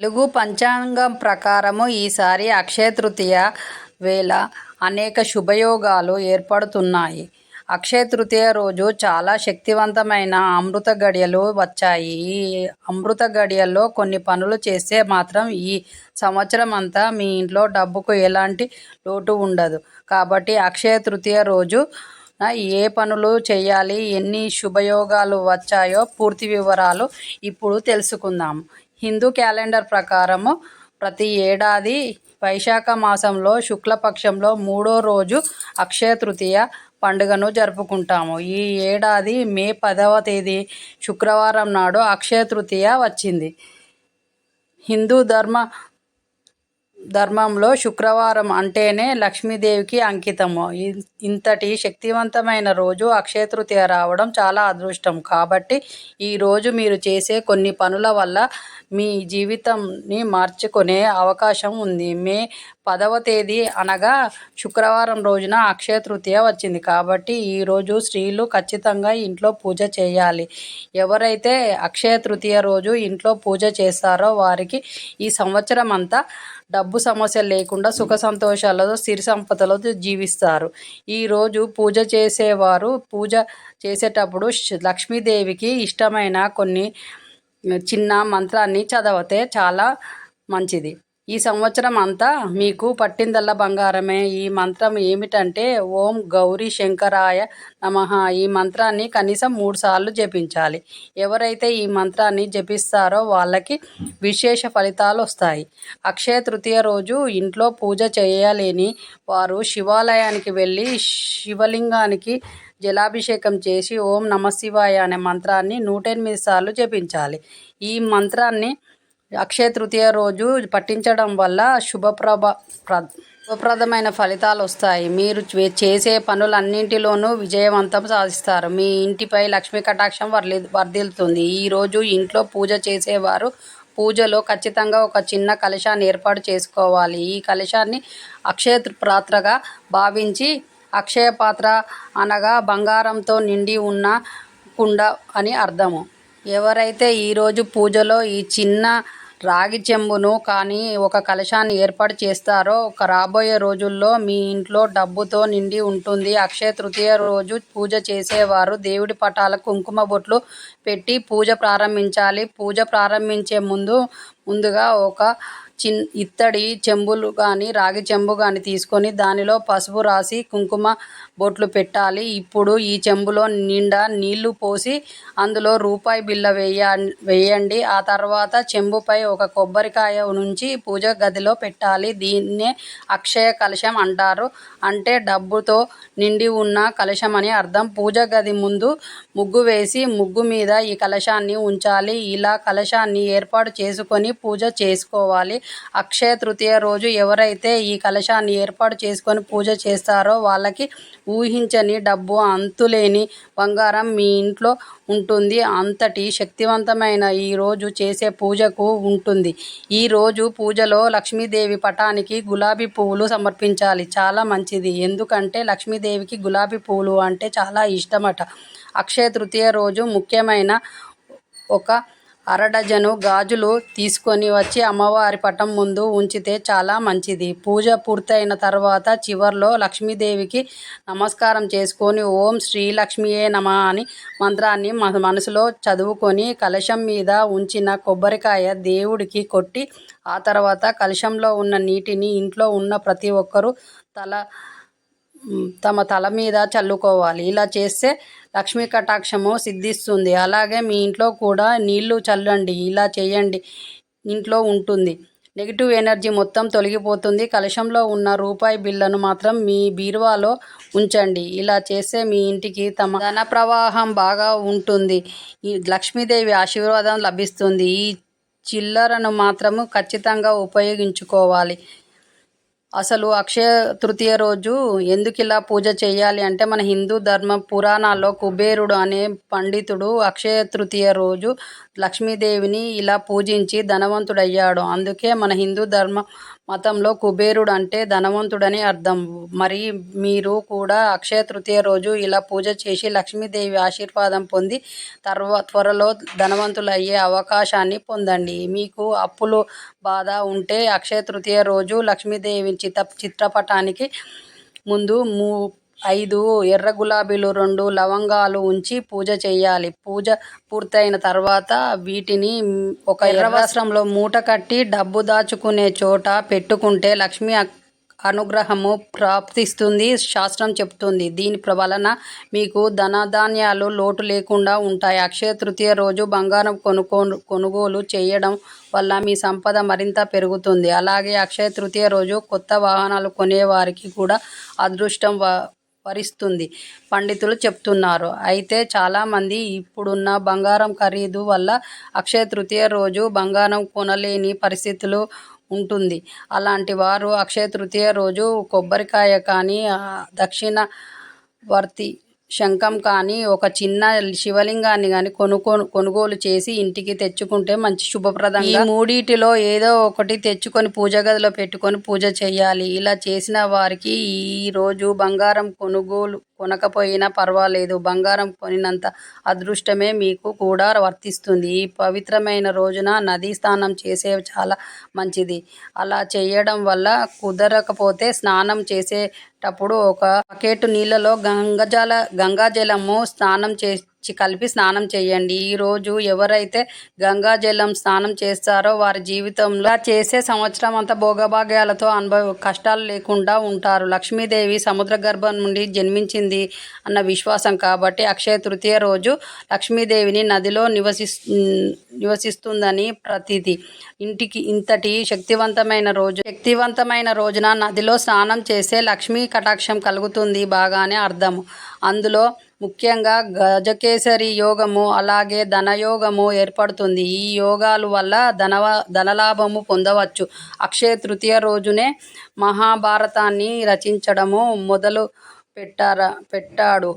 తెలుగు పంచాంగం ప్రకారము ఈసారి అక్షయ తృతీయ వేళ అనేక శుభయోగాలు ఏర్పడుతున్నాయి. అక్షయ తృతీయ రోజు చాలా శక్తివంతమైన అమృత గడియలు వచ్చాయి. ఈ అమృత గడియల్లో కొన్ని పనులు చేస్తే మాత్రం ఈ సంవత్సరం అంతా మీ ఇంట్లో డబ్బుకు ఎలాంటి లోటు ఉండదు. కాబట్టి అక్షయ తృతీయ రోజు ఏ పనులు చేయాలి, ఎన్ని శుభయోగాలు వచ్చాయో పూర్తి వివరాలు ఇప్పుడు తెలుసుకుందాం. హిందూ క్యాలెండర్ ప్రకారము ప్రతి ఏడాది వైశాఖ మాసంలో శుక్లపక్షంలో 3వ రోజు అక్షయ తృతీయ పండుగను జరుపుకుంటాము. ఈ ఏడాది మే 10వ తేదీ శుక్రవారం నాడు అక్షయ తృతీయ వచ్చింది. హిందూ ధర్మంలో శుక్రవారం అంటేనే లక్ష్మీదేవికి అంకితము. ఇంతటి శక్తివంతమైన రోజు అక్షయ తృతీయ రావడం చాలా అదృష్టం. కాబట్టి ఈరోజు మీరు చేసే కొన్ని పనుల వల్ల మీ జీవితాన్ని మార్చుకునే అవకాశం ఉంది. మే 10వ తేదీ అనగా శుక్రవారం రోజున అక్షయ తృతీయ వచ్చింది. కాబట్టి ఈరోజు స్త్రీలు ఖచ్చితంగా ఇంట్లో పూజ చేయాలి. ఎవరైతే అక్షయ తృతీయ రోజు ఇంట్లో పూజ చేస్తారో వారికి ఈ సంవత్సరం అంతా డబ్బు సమస్యలు లేకుండా సుఖ సంతోషాలతో సిరి సంపదలతో జీవిస్తారు. ఈరోజు పూజ చేసేవారు పూజ చేసేటప్పుడు లక్ష్మీదేవికి ఇష్టమైన కొన్ని చిన్న మంత్రాన్ని చదివితే చాలా మంచిది. ఈ సంవత్సరం అంతా మీకు పట్టిందల్లా బంగారమే. ఈ మంత్రం ఏమిటంటే ఓం గౌరీ శంకరాయ నమః. ఈ మంత్రాన్ని కనీసం 3 సార్లు జపించాలి. ఎవరైతే ఈ మంత్రాన్ని జపిస్తారో వాళ్ళకి విశేష ఫలితాలు వస్తాయి. అక్షయ తృతీయ రోజు ఇంట్లో పూజ చేయలేని వారు శివాలయానికి వెళ్ళి శివలింగానికి జలాభిషేకం చేసి ఓం నమఃశివాయ అనే మంత్రాన్ని 108 సార్లు జపించాలి. ఈ మంత్రాన్ని అక్షయ తృతీయ రోజు పఠించడం వల్ల శుభప్రదమైన ఫలితాలు వస్తాయి. మీరు చేసే పనులన్నింటిలోనూ విజయవంతం సాధిస్తారు. మీ ఇంటిపై లక్ష్మీ కటాక్షం వర్ధిల్లుతుంది. ఈరోజు ఇంట్లో పూజ చేసేవారు పూజలో ఖచ్చితంగా ఒక చిన్న కలశాన్ని ఏర్పాటు చేసుకోవాలి. ఈ కలశాన్ని అక్షయ పాత్రగా భావించి, అక్షయ పాత్ర అనగా బంగారంతో నిండి ఉన్న కుండ అని అర్థము. ఎవరైతే ఈరోజు పూజలో ఈ చిన్న రాగి చెంబును కానీ ఒక కలశాన్ని ఏర్పాటు చేస్తారో రాబోయే రోజుల్లో మీ ఇంట్లో డబ్బుతో నిండి ఉంటుంది. అక్షయ తృతీయ రోజు పూజ చేసేవారు దేవుడి పటాలకు కుంకుమ బొట్లు పెట్టి పూజ ప్రారంభించాలి. పూజ ప్రారంభించే ముందుగా ఒక ఇత్తడి చెంబులు కానీ రాగి చెంబు కానీ తీసుకొని దానిలో పసుపు రాసి కుంకుమ బొట్లు పెట్టాలి. ఇప్పుడు ఈ చెంబులో నిండా నీళ్లు పోసి అందులో రూపాయి బిళ్ళ వేయండి. ఆ తర్వాత చెంబుపై ఒక కొబ్బరికాయ నుంచి పూజ గదిలో పెట్టాలి. దీన్నే అక్షయ కలశం అంటారు. అంటే డబ్బుతో నిండి ఉన్న కలశం అని అర్థం. పూజ గది ముందు ముగ్గు వేసి ముగ్గు మీద ఈ కలశాన్ని ఉంచాలి. ఇలా కలశాన్ని ఏర్పాటు చేసుకొని పూజ చేసుకోవాలి. అక్షయ తృతీయ రోజు ఎవరైతే ఈ కలశాన్ని ఏర్పాటు చేసుకొని పూజ చేస్తారో వాళ్ళకి ఊహించని డబ్బు, అంతులేని బంగారం మీ ఇంట్లో ఉంటుంది. అంతటి శక్తివంతమైన ఈ రోజు చేసే పూజకు ఉంటుంది. ఈ రోజు పూజలో లక్ష్మీదేవి పటానికి గులాబీ పువ్వులు సమర్పించాలి. చాలా మంచిది. ఎందుకంటే లక్ష్మీదేవికి గులాబీ పువ్వులు అంటే చాలా ఇష్టమట. అక్షయ తృతీయ రోజు ముఖ్యమైన ఒక 1/2 డజను గాజులు తీసుకొని వచ్చి అమ్మవారి పటం ముందు ఉంచితే చాలా మంచిది. పూజ పూర్తయిన తర్వాత చివర్లో లక్ష్మీదేవికి నమస్కారం చేసుకొని ఓం శ్రీ లక్ష్మీయే నమః అని మంత్రాన్ని మనసులో చదువుకొని కలశం మీద ఉంచిన కొబ్బరికాయ దేవుడికి కొట్టి ఆ తర్వాత కలశంలో ఉన్న నీటిని ఇంట్లో ఉన్న ప్రతి ఒక్కరూ తమ తల మీద చల్లుకోవాలి. ఇలా చేస్తే లక్ష్మీ కటాక్షము సిద్ధిస్తుంది. అలాగే మీ ఇంట్లో కూడా నీళ్లు చల్లండి. ఇలా చేయండి. ఇంట్లో ఉంటుంది నెగిటివ్ ఎనర్జీ మొత్తం తొలగిపోతుంది. కలశంలో ఉన్న రూపాయి బిళ్ళను మాత్రం మీ బీరువాలో ఉంచండి. ఇలా చేస్తే మీ ఇంటికి తమ ధన ప్రవాహం బాగా ఉంటుంది. ఈ లక్ష్మీదేవి ఆశీర్వాదం లభిస్తుంది. ఈ చిల్లరను మాత్రము ఖచ్చితంగా ఉపయోగించుకోవాలి. అసలు అక్షయ తృతీయ రోజు ఎందుకు ఇలా పూజ చేయాలి అంటే మన హిందూ ధర్మ పురాణాల్లో కుబేరుడు అనే పండితుడు అక్షయ తృతీయ రోజు లక్ష్మీదేవిని ఇలా పూజించి ధనవంతుడయ్యాడు. అందుకే మన హిందూ ధర్మం మతంలో కుబేరుడు అంటే ధనవంతుడని అర్థం. మరి మీరు కూడా అక్షయ తృతీయ రోజు ఇలా పూజ చేసి లక్ష్మీదేవి ఆశీర్వాదం పొంది త్వరలో ధనవంతులయ్యే అవకాశాన్ని పొందండి. మీకు అప్పులు బాధ ఉంటే అక్షయ తృతీయ రోజు లక్ష్మీదేవి చిత్రపటానికి ముందు 5 ఎర్ర గులాబీలు, 2 లవంగాలు ఉంచి పూజ చేయాలి. పూజ పూర్తయిన తర్వాత వీటిని ఒక ఎర్ర వస్త్రంలో మూట కట్టి డబ్బు దాచుకునే చోట పెట్టుకుంటే లక్ష్మి అనుగ్రహము ప్రాప్తిస్తుంది శాస్త్రం చెప్తుంది. దీని వలన మీకు ధనధాన్యాలు లోటు లేకుండా ఉంటాయి. అక్షయ తృతీయ రోజు బంగారం కొనుగోలు చేయడం వల్ల మీ సంపద మరింత పెరుగుతుంది. అలాగే అక్షయ తృతీయ రోజు కొత్త వాహనాలు కొనేవారికి కూడా అదృష్టం వరిస్తుంది పండితులు చెప్తున్నారు. అయితే చాలామంది ఇప్పుడున్న బంగారం ఖరీదు వల్ల అక్షయ తృతీయ రోజు బంగారం కొనలేని పరిస్థితులు ఉంటుంది. అలాంటి వారు అక్షయ తృతీయ రోజు కొబ్బరికాయ కానీ, దక్షిణావర్తి శంఖం కానీ, ఒక చిన్న శివలింగాన్ని కానీ కొనుగోలు చేసి ఇంటికి తెచ్చుకుంటే మంచి శుభప్రదంగా. ఈ మూడిటిలో ఏదో ఒకటి తెచ్చుకొని పూజ గదిలో పెట్టుకొని పూజ చేయాలి. ఇలా చేసిన వారికి ఈ రోజు బంగారం కొనకపోయినా పర్వాలేదు, బంగారం కొనినంత అదృష్టమే మీకు కూడా వర్తిస్తుంది. ఈ పవిత్రమైన రోజున నదీ స్నానం చేసే చాలా మంచిది. అలా చేయడం వల్ల కుదరకపోతే స్నానం చేసేటప్పుడు ఒక బకెట్ నీళ్ళలో గంగాజలము కలిపి స్నానం చేయండి. ఈరోజు ఎవరైతే గంగాజలం స్నానం చేస్తారో వారి జీవితంలో చేసే సంవత్సరం అంతా భోగభాగ్యాలతో కష్టాలు లేకుండా ఉంటారు. లక్ష్మీదేవి సముద్ర గర్భం నుండి జన్మించింది అన్న విశ్వాసం కాబట్టి అక్షయ తృతీయ రోజు లక్ష్మీదేవిని నదిలో నివసిస్తుందని ప్రతీతి. ఇంతటి శక్తివంతమైన రోజున నదిలో స్నానం చేస్తే లక్ష్మీ కటాక్షం కలుగుతుంది బాగానే అర్థం. అందులో ముఖ్యంగా గజకేసరి యోగము, అలాగే ధనయోగము ఏర్పడుతుంది. ఈ యోగాల వల్ల ధనలాభము పొందవచ్చు. అక్షయ తృతీయ రోజునే మహాభారతాన్ని రచించడము మొదలు పెట్టాడు.